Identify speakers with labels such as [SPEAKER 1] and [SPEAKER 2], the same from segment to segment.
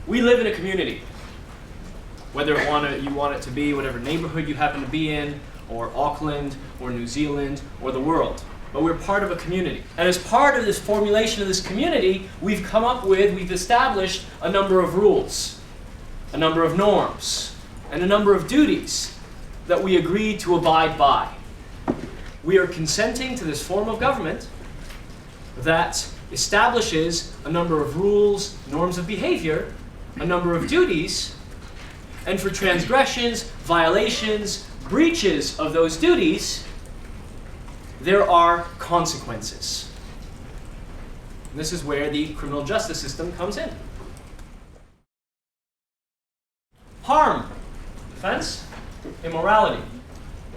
[SPEAKER 1] We live in a community, whether you want it to be whatever neighborhood you happen to be in, or Auckland, or New Zealand, or the world. But we're part of a community. And as part of this formulation of this community, we've established a number of rules, a number of norms, and a number of duties that we agreed to abide by. We are consenting to this form of government that establishes a number of rules, norms of behavior, a number of duties, and for transgressions, violations, breaches of those duties, there are consequences. And this is where the criminal justice system comes in. Harm, offense, immorality.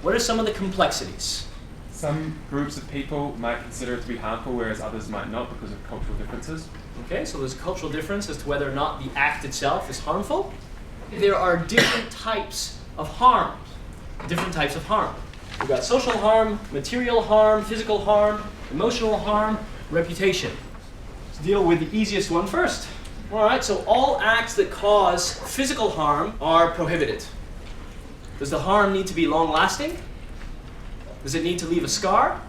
[SPEAKER 1] What are some of the complexities?
[SPEAKER 2] Some groups of people might consider it to be harmful, whereas others might not because of cultural differences.
[SPEAKER 1] Okay, so there's a cultural difference as to whether or not the act itself is harmful. There are different types of harm. Different types of harm. We've got social harm, material harm, physical harm, emotional harm, reputation. Let's deal with the easiest one first. All right, so all acts that cause physical harm are prohibited. Does the harm need to be long-lasting? Does it need to leave a scar?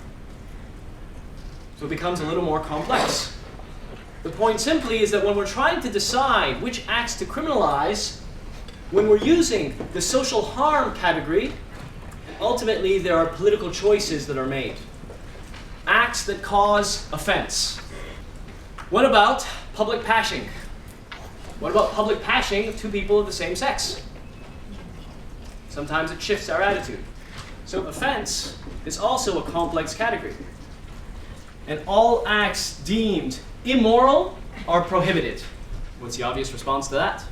[SPEAKER 1] So it becomes a little more complex. The point simply is that when we're trying to decide which acts to criminalize, when we're using the social harm category, ultimately there are political choices that are made. Acts that cause offense. What about public pashing? What about public pashing of two people of the same sex? Sometimes it shifts our attitude. So offense is also a complex category. And all acts deemed immoral are prohibited. What's the obvious response to that?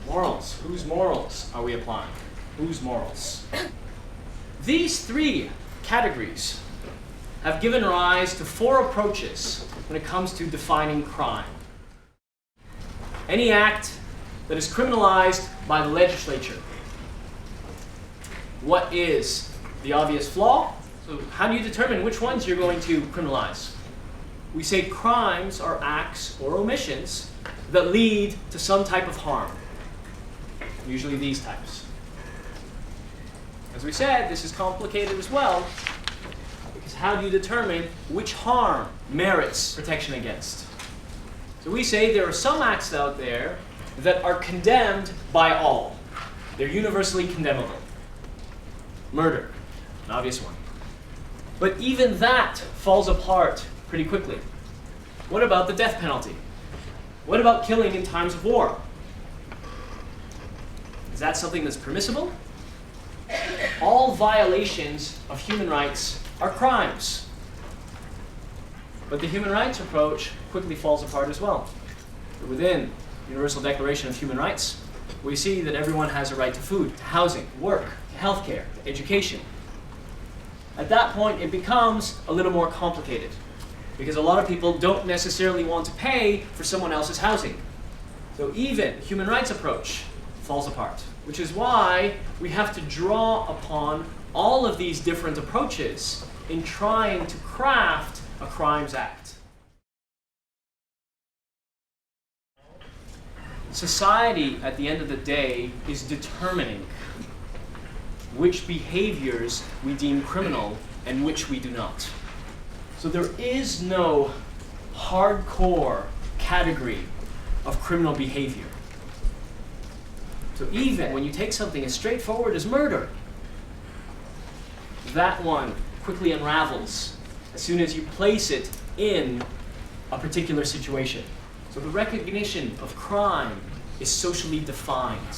[SPEAKER 1] Morals. Whose morals are we applying? Whose morals? These three categories have given rise to four approaches when it comes to defining crime. Any act that is criminalized by the legislature. What is the obvious flaw? So how do you determine which ones you're going to criminalize? We say crimes are acts or omissions that lead to some type of harm. Usually these types. As we said, this is complicated as well, because how do you determine which harm merits protection against? So we say there are some acts out there that are condemned by all. They're universally condemnable. Murder, an obvious one. But even that falls apart pretty quickly. What about the death penalty? What about killing in times of war? Is that something that's permissible? All violations of human rights are crimes. But the human rights approach quickly falls apart as well. Within the Universal Declaration of Human Rights, we see that everyone has a right to food, to housing, to work, to healthcare, to education. At that point, it becomes a little more complicated, because a lot of people don't necessarily want to pay for someone else's housing. So even the human rights approach falls apart, which is why we have to draw upon all of these different approaches in trying to craft a Crimes Act. Society, at the end of the day, is determining which behaviors we deem criminal and which we do not. So there is no hardcore category of criminal behavior. So even when you take something as straightforward as murder, that one quickly unravels as soon as you place it in a particular situation. So the recognition of crime is socially defined.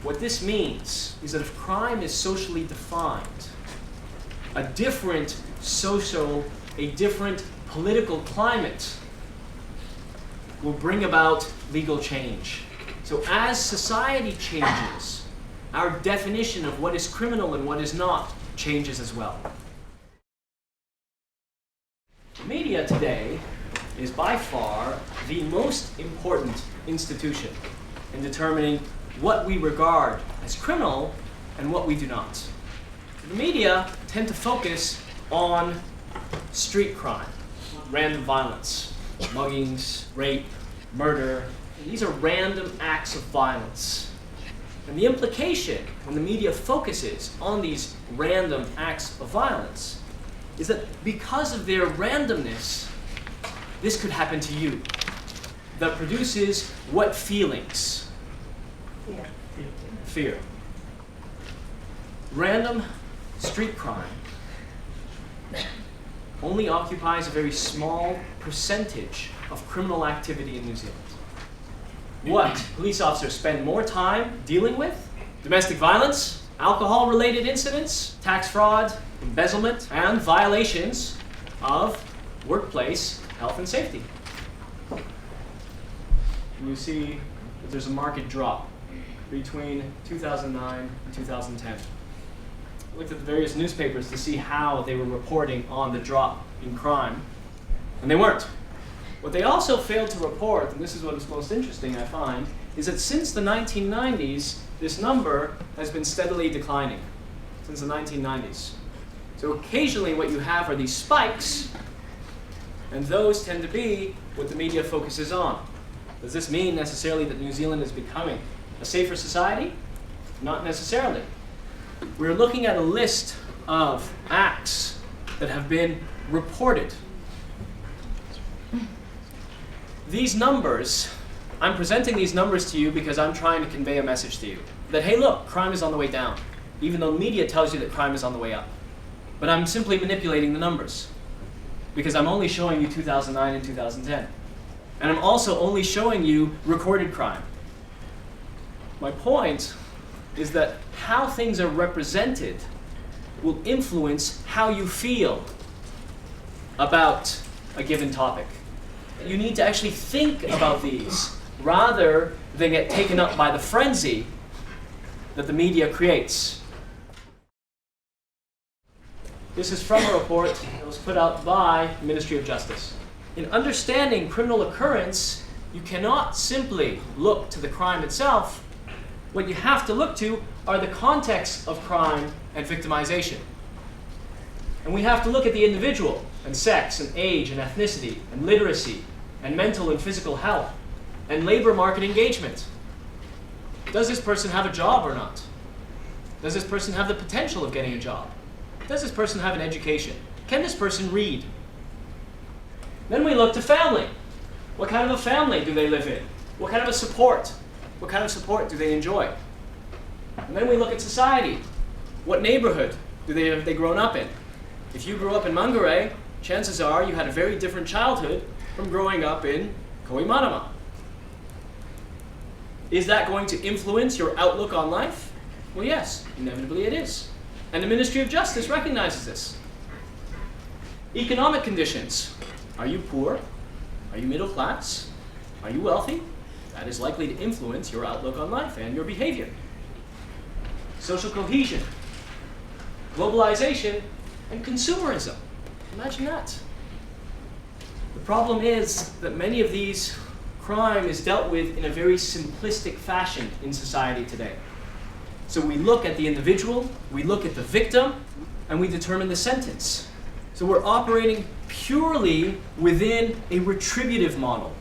[SPEAKER 1] What this means is that if crime is socially defined, a different political climate will bring about legal change. So as society changes, our definition of what is criminal and what is not changes as well. The media today is by far the most important institution in determining what we regard as criminal and what we do not. The media tend to focus on street crime, random violence, muggings, rape, murder. These are random acts of violence. And the implication, when the media focuses on these random acts of violence, is that because of their randomness, this could happen to you. That produces what feelings? Fear. Random street crime only occupies a very small percentage of criminal activity in New Zealand. What police officers spend more time dealing with? Domestic violence, alcohol-related incidents, tax fraud, embezzlement, and violations of workplace health and safety. And you see that there's a marked drop between 2009 and 2010. I looked at the various newspapers to see how they were reporting on the drop in crime, and they weren't. What they also failed to report, and this is what is most interesting, I find, is that since the 1990s, this number has been steadily declining, since the 1990s. So occasionally what you have are these spikes, and those tend to be what the media focuses on. Does this mean necessarily that New Zealand is becoming a safer society? Not necessarily. We're looking at a list of acts that have been reported. These numbers, I'm presenting these numbers to you because I'm trying to convey a message to you. That, hey look, crime is on the way down, even though media tells you that crime is on the way up. But I'm simply manipulating the numbers because I'm only showing you 2009 and 2010. And I'm also only showing you recorded crime. My point is that how things are represented will influence how you feel about a given topic. You need to actually think about these rather than get taken up by the frenzy that the media creates. This is from a report that was put out by the Ministry of Justice. In understanding criminal occurrence, you cannot simply look to the crime itself. What you have to look to are the contexts of crime and victimization. And we have to look at the individual, and sex, and age, and ethnicity, and literacy, and mental and physical health, and labor market engagement. Does this person have a job or not? Does this person have the potential of getting a job? Does this person have an education? Can this person read? Then we look to family. What kind of a family do they live in? What kind of a support? What kind of support do they enjoy? And then we look at society. What neighborhood have they grown up in? If you grew up in Mangere, chances are you had a very different childhood from growing up in Kohimarama. Is that going to influence your outlook on life? Well, yes, inevitably it is. And the Ministry of Justice recognizes this. Economic conditions. Are you poor? Are you middle class? Are you wealthy? That is likely to influence your outlook on life and your behavior. Social cohesion, globalization, and consumerism. Imagine that. The problem is that many of these crime is dealt with in a very simplistic fashion in society today. So we look at the individual, we look at the victim, and we determine the sentence. So we're operating purely within a retributive model.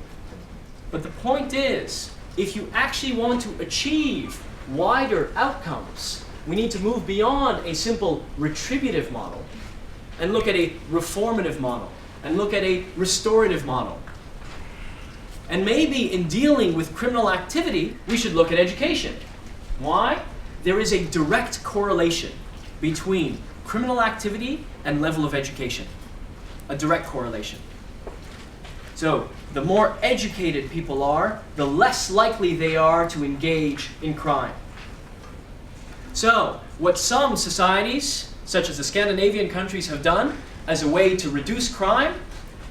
[SPEAKER 1] But the point is, if you actually want to achieve wider outcomes, we need to move beyond a simple retributive model and look at a reformative model and look at a restorative model. And maybe in dealing with criminal activity, we should look at education. Why? There is a direct correlation between criminal activity and level of education. A direct correlation. So, the more educated people are, the less likely they are to engage in crime. So, what some societies, such as the Scandinavian countries, have done as a way to reduce crime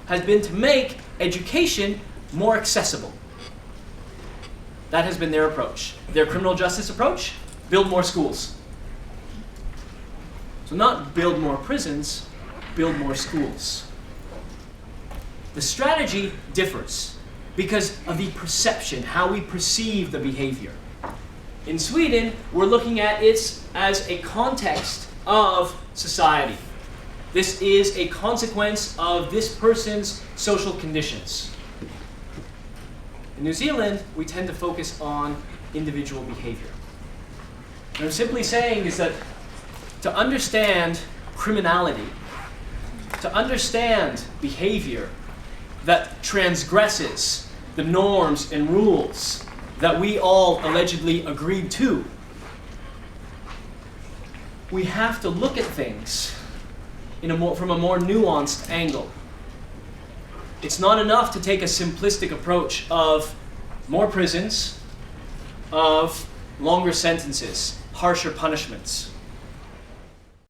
[SPEAKER 1] has been to make education more accessible. That has been their approach. Their criminal justice approach, build more schools. So not build more prisons, build more schools. The strategy differs because of the perception, how we perceive the behavior. In Sweden, we're looking at it as a context of society. This is a consequence of this person's social conditions. In New Zealand, we tend to focus on individual behavior. What I'm simply saying is that to understand criminality, to understand behavior that transgresses the norms and rules that we all allegedly agreed to, we have to look at things from a more nuanced angle. It's not enough to take a simplistic approach of more prisons, of longer sentences, harsher punishments.